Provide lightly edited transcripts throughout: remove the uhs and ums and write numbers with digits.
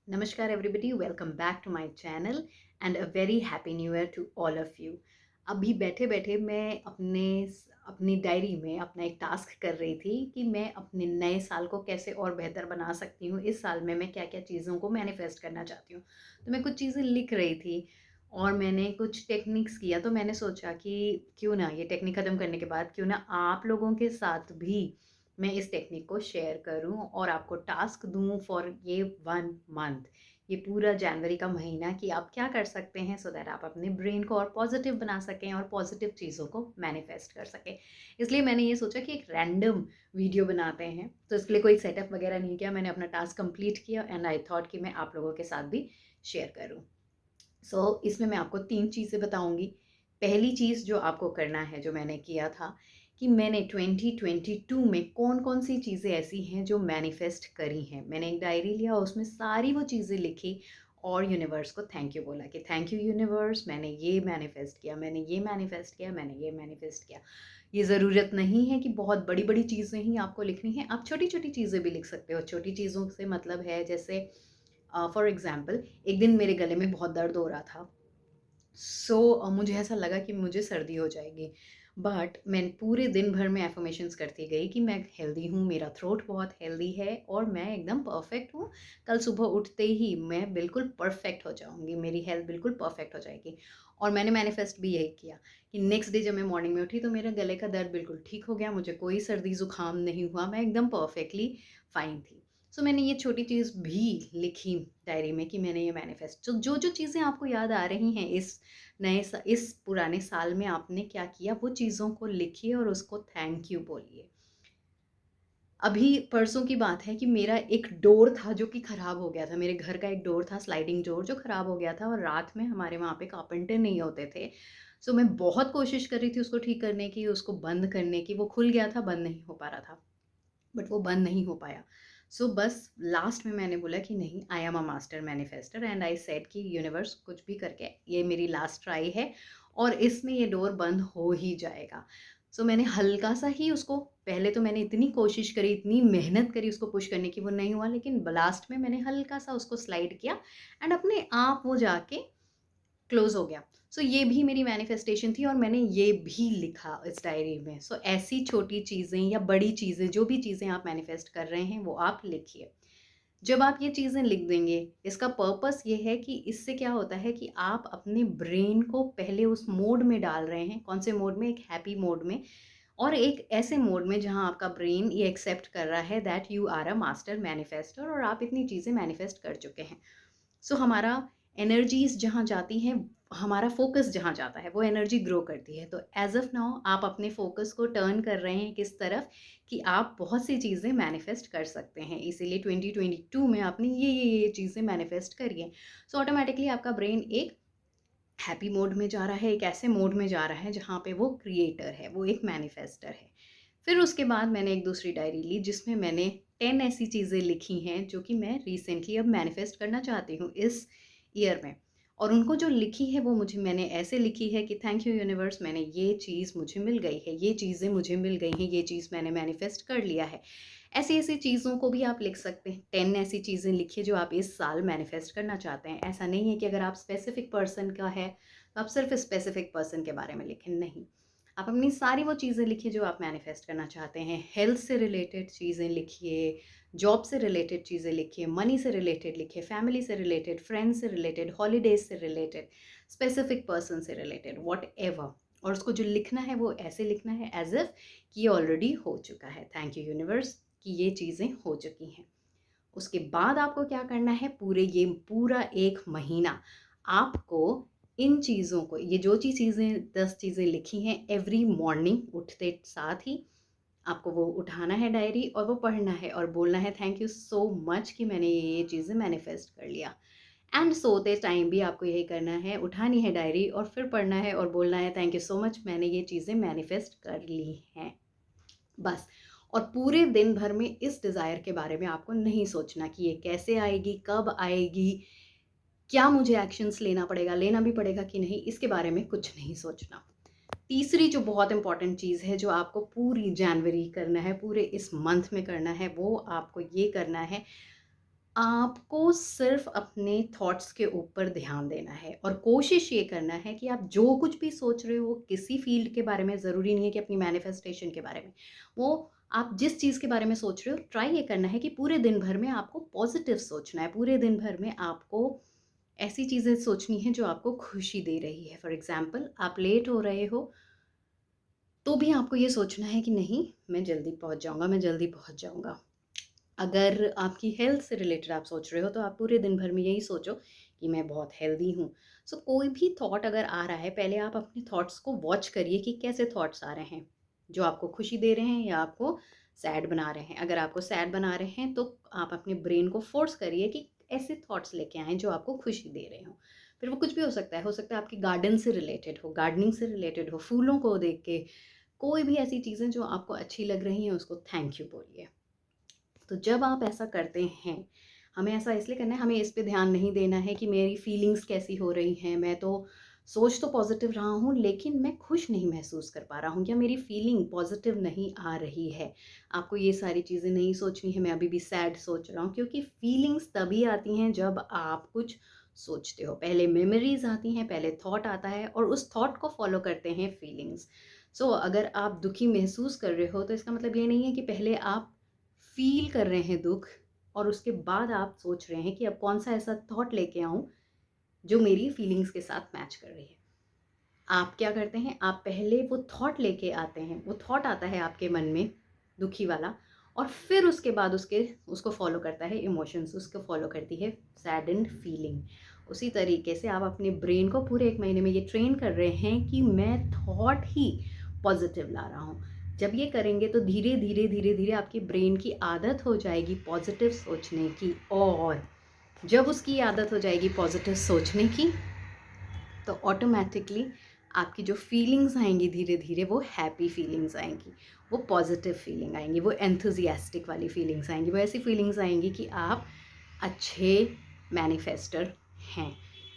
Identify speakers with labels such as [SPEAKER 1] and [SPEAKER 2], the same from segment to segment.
[SPEAKER 1] Namaskar everybody, welcome back to my channel and a very happy new year to all of you. अभी बैठे बैठे मैं अपनी diary में अपना एक टास्क कर रही थी कि मैं अपने नए साल को कैसे और बेहतर बना सकती हूँ। इस साल में मैं क्या क्या चीज़ों को मैनिफेस्ट करना चाहती हूँ। तो मैं कुछ चीज़ें लिख रही थी और मैंने कुछ टेक्निक्स किया, तो मैंने सोचा कि क्यों ना ये टेक्निक ख़त्म करने के बाद क्यों ना आप लोगों के साथ भी मैं इस टेक्निक को शेयर करूं और आपको टास्क दूं फॉर ये 1 मंथ, ये पूरा जनवरी का महीना, कि आप क्या कर सकते हैं सो दैट आप अपने ब्रेन को और पॉजिटिव बना सकें और पॉजिटिव चीज़ों को मैनिफेस्ट कर सकें। इसलिए मैंने ये सोचा कि एक रैंडम वीडियो बनाते हैं। तो इसके लिए कोई सेटअप वगैरह नहीं किया, मैंने अपना टास्क कंप्लीट किया एंड आई थॉट कि मैं आप लोगों के साथ भी शेयर करूँ। इसमें मैं आपको 3 चीज़ें बताऊँगी। पहली चीज़ जो आपको करना है, जो मैंने किया था, कि मैंने 2022 में कौन-कौन सी चीज़ें ऐसी हैं जो मैनिफेस्ट करी हैं। मैंने एक डायरी लिया, उसमें सारी वो चीज़ें लिखी और यूनिवर्स को थैंक यू बोला कि थैंक यू यूनिवर्स, मैंने ये मैनिफेस्ट किया, मैंने ये मैनिफेस्ट किया, मैंने ये मैनिफेस्ट किया। ये ज़रूरत नहीं है कि बहुत बड़ी-बड़ी चीज़ें ही आपको लिखनी हैं, आप छोटी-छोटी चीज़ें भी लिख सकते हो। छोटी चीज़ों से मतलब है जैसे फॉर एग्ज़ाम्पल एक दिन मेरे गले में बहुत दर्द हो रहा था। मुझे ऐसा लगा कि मुझे सर्दी हो जाएगी, बट मैं पूरे दिन भर में एफर्मेशंस करती गई कि मैं हेल्दी हूँ, मेरा थ्रोट बहुत हेल्दी है और मैं एकदम परफेक्ट हूँ। कल सुबह उठते ही मैं बिल्कुल परफेक्ट हो जाऊँगी, मेरी हेल्थ बिल्कुल परफेक्ट हो जाएगी। और मैंने मैनिफेस्ट भी यही किया कि नेक्स्ट डे जब मैं मॉर्निंग में उठी तो मेरे गले का दर्द बिल्कुल ठीक हो गया, मुझे कोई सर्दी ज़ुकाम नहीं हुआ, मैं एकदम परफेक्टली फ़ाइन थी। मैंने ये छोटी चीज़ भी लिखी डायरी में कि मैंने ये मैनिफेस्ट, जो जो चीज़ें आपको याद आ रही हैं इस पुराने साल में आपने क्या किया, वो चीज़ों को लिखिए और उसको थैंक यू बोलिए। अभी परसों की बात है कि मेरा एक डोर था जो कि ख़राब हो गया था। मेरे घर का एक डोर था, स्लाइडिंग डोर, जो ख़राब हो गया था और रात में हमारे वहाँ पे कारपेंटर नहीं होते थे। मैं बहुत कोशिश कर रही थी उसको ठीक करने की, उसको बंद करने की। वो खुल गया था, बंद नहीं हो पा रहा था, बट वो बंद नहीं हो पाया। बस लास्ट में मैंने बोला कि नहीं, I am a master manifester and I said कि यूनिवर्स, कुछ भी करके ये मेरी लास्ट ट्राई है और इसमें ये डोर बंद हो ही जाएगा। मैंने हल्का सा ही उसको, पहले तो मैंने इतनी कोशिश करी, इतनी मेहनत करी उसको पुश करने की, वो नहीं हुआ, लेकिन लास्ट में मैंने हल्का सा उसको स्लाइड किया एंड अपने आप वो जाके क्लोज़ हो गया। ये भी मेरी मैनिफेस्टेशन थी और मैंने ये भी लिखा इस डायरी में। ऐसी छोटी चीज़ें या बड़ी चीज़ें, जो भी चीज़ें आप मैनिफेस्ट कर रहे हैं वो आप लिखिए। जब आप ये चीज़ें लिख देंगे, इसका पर्पस ये है कि इससे क्या होता है कि आप अपने ब्रेन को पहले उस मोड में डाल रहे हैं। कौन से मोड में? एक हैप्पी मोड में, और एक ऐसे मोड में जहाँ आपका ब्रेन ये एक्सेप्ट कर रहा है that you are a master manifester और आप इतनी चीज़ें मैनिफेस्ट कर चुके हैं। हमारा एनर्जीज़ जहाँ जाती हैं, हमारा फ़ोकस जहाँ जाता है, वो एनर्जी ग्रो करती है। तो एज़ ऑफ़ नाउ आप अपने फ़ोकस को टर्न कर रहे हैं किस तरफ, कि आप बहुत सी चीज़ें मैनिफेस्ट कर सकते हैं। इसीलिए 2022 में आपने ये चीज़ें मैनिफेस्ट करी हैं। ऑटोमैटिकली आपका ब्रेन एक हैप्पी मोड में जा रहा है, एक ऐसे मोड में जा रहा है जहाँ पे वो क्रिएटर है, वो एक मैनिफेस्टर है। फिर उसके बाद मैंने एक दूसरी डायरी ली जिसमें मैंने 10 ऐसी चीज़ें लिखी हैं जो कि मैं रिसेंटली अब मैनिफेस्ट करना चाहती हूँ इस ईयर में। और उनको जो लिखी है वो मैंने ऐसे लिखी है कि थैंक यू यूनिवर्स, मैंने ये चीज़ मुझे मिल गई है, ये चीज़ें मुझे मिल गई हैं, ये चीज़ मैंने मैनिफेस्ट कर लिया है। ऐसी-ऐसी चीज़ों को भी आप लिख सकते हैं। 10 ऐसी चीज़ें लिखिए जो आप इस साल मैनिफेस्ट करना चाहते हैं। ऐसा नहीं है कि अगर आप स्पेसिफिक पर्सन का है, तो आप सिर्फ़ स्पेसिफिक पर्सन के बारे में लिखें, नहीं। आप अपनी सारी वो चीज़ें लिखिए जो आप मैनिफेस्ट करना चाहते हैं। हेल्थ से रिलेटेड चीज़ें लिखिए, जॉब से रिलेटेड चीज़ें लिखिए, मनी से रिलेटेड लिखिए, फैमिली से रिलेटेड, फ्रेंड्स से रिलेटेड, हॉलिडेज़ से रिलेटेड, स्पेसिफिक पर्सन से रिलेटेड, व्हाटएवर। और उसको जो लिखना है वो ऐसे लिखना है एज़ इफ़ कि ये ऑलरेडी हो चुका है। थैंक यू यूनिवर्स कि ये चीज़ें हो चुकी हैं। उसके बाद आपको क्या करना है, पूरा 1 महीना आपको इन चीज़ों को, ये जो चीज़ें 10 चीज़ें लिखी हैं, एवरी मॉर्निंग उठते साथ ही आपको वो उठाना है डायरी और वो पढ़ना है और बोलना है थैंक यू सो मच कि मैंने ये चीज़ें मैनिफेस्ट कर लिया। एंड सोते टाइम भी आपको यही करना है, उठानी है डायरी और फिर पढ़ना है और बोलना है थैंक यू सो मच, मैंने ये चीज़ें मैनिफेस्ट कर ली हैं। बस। और पूरे दिन भर में इस डिज़ायर के बारे में आपको नहीं सोचना कि ये कैसे आएगी, कब आएगी, क्या मुझे एक्शंस लेना पड़ेगा, लेना भी पड़ेगा कि नहीं, इसके बारे में कुछ नहीं सोचना। तीसरी जो बहुत इम्पोर्टेंट चीज़ है, जो आपको पूरी जनवरी करना है, पूरे इस मंथ में करना है, वो आपको ये करना है, आपको सिर्फ अपने थॉट्स के ऊपर ध्यान देना है और कोशिश ये करना है कि आप जो कुछ भी सोच रहे हो किसी फील्ड के बारे में, ज़रूरी नहीं है कि अपनी मैनिफेस्टेशन के बारे में, वो आप जिस चीज़ के बारे में सोच रहे हो ट्राई ये करना है कि पूरे दिन भर में आपको पॉजिटिव सोचना है। पूरे दिन भर में आपको ऐसी चीज़ें सोचनी है जो आपको खुशी दे रही है। फॉर एग्जाम्पल, आप लेट हो रहे हो तो भी आपको ये सोचना है कि नहीं, मैं जल्दी पहुंच जाऊंगा, मैं जल्दी पहुंच जाऊंगा। अगर आपकी हेल्थ से रिलेटेड आप सोच रहे हो तो आप पूरे दिन भर में यही सोचो कि मैं बहुत हेल्दी हूँ। सो कोई भी थॉट अगर आ रहा है, पहले आप अपने थॉट्स को वॉच करिए कि कैसे थॉट्स आ रहे हैं, जो आपको खुशी दे रहे हैं या आपको सैड बना रहे हैं। अगर आपको सैड बना रहे हैं तो आप अपने ब्रेन को फोर्स करिए कि ऐसे थॉट्स लेके आएँ जो आपको खुशी दे रहे हो। फिर वो कुछ भी हो सकता है आपकी गार्डन से रिलेटेड हो, गार्डनिंग से रिलेटेड हो, फूलों को देख के, कोई भी ऐसी चीज़ें जो आपको अच्छी लग रही हैं उसको थैंक यू बोलिए। तो जब आप ऐसा करते हैं, हमें ऐसा इसलिए करना है, हमें इस पे ध्यान नहीं देना है कि मेरी फीलिंग्स कैसी हो रही हैं, मैं तो सोच तो पॉजिटिव रहा हूँ लेकिन मैं खुश नहीं महसूस कर पा रहा हूँ, या मेरी फीलिंग पॉजिटिव नहीं आ रही है। आपको ये सारी चीज़ें नहीं सोचनी है, मैं अभी भी सैड सोच रहा हूँ, क्योंकि फीलिंग्स तभी आती हैं जब आप कुछ सोचते हो। पहले मेमोरीज आती हैं, पहले थॉट आता है और उस थॉट को फॉलो करते हैं फीलिंग्स। सो अगर आप दुखी महसूस कर रहे हो तो इसका मतलब ये नहीं है कि पहले आप फील कर रहे हैं दुख और उसके बाद आप सोच रहे हैं कि अब कौन सा ऐसा थॉट लेके आऊं जो मेरी फीलिंग्स के साथ मैच कर रही है। आप क्या करते हैं, आप पहले वो थॉट लेके आते हैं, वो थॉट आता है आपके मन में दुखी वाला, और फिर उसके बाद उसको फॉलो करता है इमोशंस, उसको फॉलो करती है सैडेंड फीलिंग। उसी तरीके से आप अपने ब्रेन को पूरे 1 महीने में ये ट्रेन कर रहे हैं कि मैं थॉट ही पॉजिटिव ला रहा हूँ। जब ये करेंगे तो धीरे धीरे धीरे धीरे आपकी ब्रेन की आदत हो जाएगी पॉजिटिव सोचने की, और जब उसकी आदत हो जाएगी पॉजिटिव सोचने की तो ऑटोमेटिकली आपकी जो फीलिंग्स आएंगी धीरे धीरे वो हैप्पी फीलिंग्स आएंगी, वो पॉजिटिव फीलिंग आएंगी, वो एंथुजियास्टिक वाली फीलिंग्स आएंगी, वो ऐसी फीलिंग्स आएंगी कि आप अच्छे मैनिफेस्टर हैं।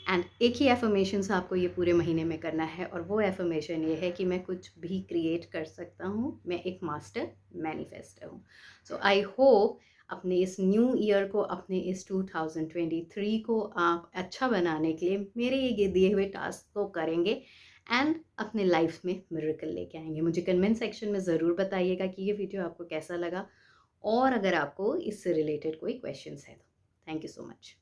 [SPEAKER 1] एंड एक ही एफर्मेशन आपको ये पूरे महीने में करना है, और वो एफर्मेशन ये है कि मैं कुछ भी क्रिएट कर सकता हूँ, मैं एक मास्टर मैनिफेस्टर हूँ। सो आई होप अपने इस न्यू ईयर को, अपने इस 2023 को आप अच्छा बनाने के लिए मेरे ये दिए हुए टास्क को करेंगे एंड अपने लाइफ में मिरेकल लेके आएंगे। मुझे कमेंट सेक्शन में ज़रूर बताइएगा कि ये वीडियो आपको कैसा लगा, और अगर आपको इससे रिलेटेड कोई क्वेश्चंस है तो। Thank you so much.